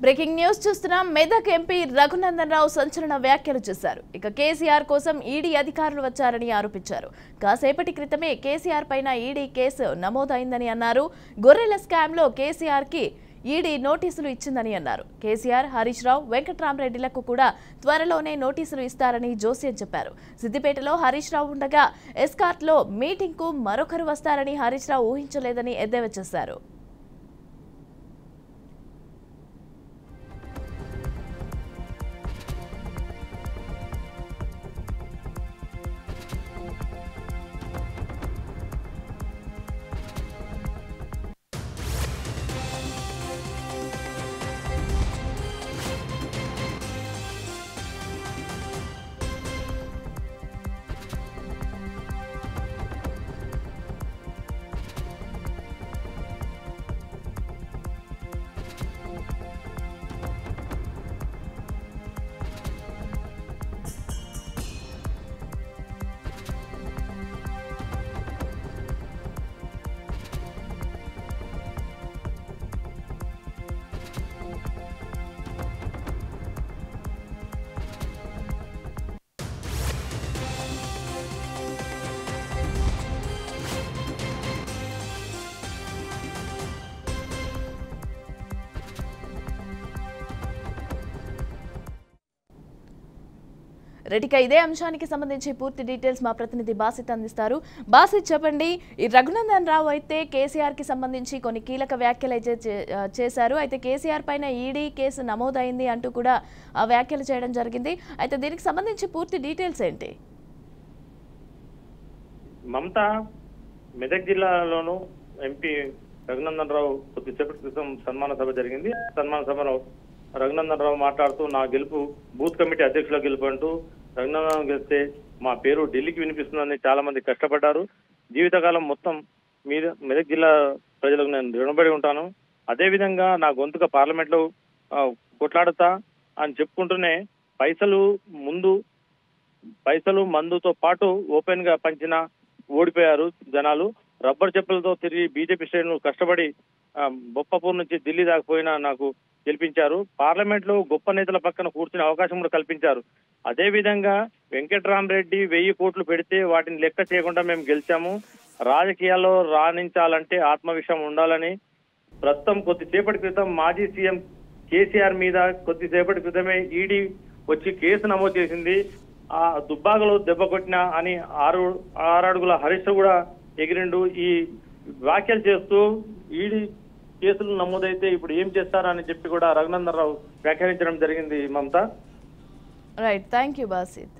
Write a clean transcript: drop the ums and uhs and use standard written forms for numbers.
Breaking news చూస్తున్నాం. Medak MP Raghunandan Rao సంచలన వ్యాఖ్యలు చేశారు. ఇక కేసీఆర్ కోసం ఈడీ అధికారులు వచ్చారని ఆరోపించారు. కాసేపటి క్రితమే కేసీఆర్ పైన ఈడీ కేసు నమోదైందని అన్నారు. గొర్రెల స్కామ్ లో కేసీఆర్ కి ఈడీ నోటీసులు ఇచ్చిందని అన్నారు. కేసీఆర్, హరీష్ రావు, వెంకట్రామరెడ్డిలకు కూడా త్వరలోనే నోటీసులు ఇస్తారని జోస్యం చెప్పారు. సిద్దిపేటలో హరీష్ రావు ఉండగా ఎస్కార్ట్ లో మీటింగ్ కు మరొకరు వస్తారని హరీష్ రావు ఊహించలేదని ఎద్దేవా చేశారు. రెడ్డిక ఇదే అంశానికి సంబంధించి పూర్తి డీటెయిల్స్ మా ప్రతినిధి బాసిత్ అందిస్తారు. బాసిత్, చెప్పండి, ఈ రఘునందన్ రావు అయితే కేసీఆర్ కి సంబంధించి కొన్ని కీలక వ్యాఖ్యలు అయితే చేశారు. అయితే కేసీఆర్ పైన ఈడీ కేసు నమోదైంది అంటూ కూడా వ్యాఖ్యలు చేయడం జరిగింది. అయితే దీనికి సంబంధించి పూర్తి డీటెయిల్స్ ఏంటి? మమతా, మెదక్ జిల్లాలోను ఎంపీ రఘునందన్ రావు కొద్దిసేపటి క్రితం సన్మాన సభ జరిగింది. సన్మాన సభలో రఘునందన్ రావు మాట్లాడుతూ నా గెలుపు బూత్ కమిటీ అధ్యక్షుల గెలుపు అంటూ రఘునందన్ గెలిస్తే మా పేరు ఢిల్లీకి వినిపిస్తుందని చాలా మంది కష్టపడ్డారు. జీవితకాలం మొత్తం మీద మెదక్ జిల్లా ప్రజలకు నేను రుణపడి ఉంటాను. అదేవిధంగా నా గొంతుక పార్లమెంట్ లో కొట్లాడతా అని చెప్పుకుంటూనే పైసలు మందుతో పాటు ఓపెన్ గా పంచిన ఓడిపోయారు జనాలు. రబ్బర్ చెప్పులతో తిరిగి బీజేపీ శ్రేణులు కష్టపడి బొప్పపూర్ నుంచి ఢిల్లీ దాకపోయినా నాకు గెలిపించారు. పార్లమెంట్ లో గొప్ప నేతల పక్కన కూర్చునే అవకాశం కూడా కల్పించారు. అదే విధంగా వెంకట్రామరెడ్డి 1000 కోట్లు పెడితే వాటిని లెక్క చేయకుండా మేము గెలిచాము. రాజకీయాల్లో రాణించాలంటే ఆత్మవిశ్వాసం ఉండాలని ప్రస్తుతం కొద్దిసేపటి క్రితం మాజీ సీఎం కేసీఆర్ మీద కొద్దిసేపటి క్రితమే ఈడీ వచ్చి కేసు నమోదు చేసింది. ఆ దుబ్బాకలో దెబ్బ కొట్టిన అని 6 అడుగుల హరీష్ కూడా ఎగిరిండు. ఈ వ్యాఖ్యలు చేస్తూ ఈడీ కేసులు నమోదైతే ఇప్పుడు ఏం చేస్తారని చెప్పి కూడా రఘునందన్ రావు వ్యాఖ్యానించడం జరిగింది. Mamata, right, thank you Basit.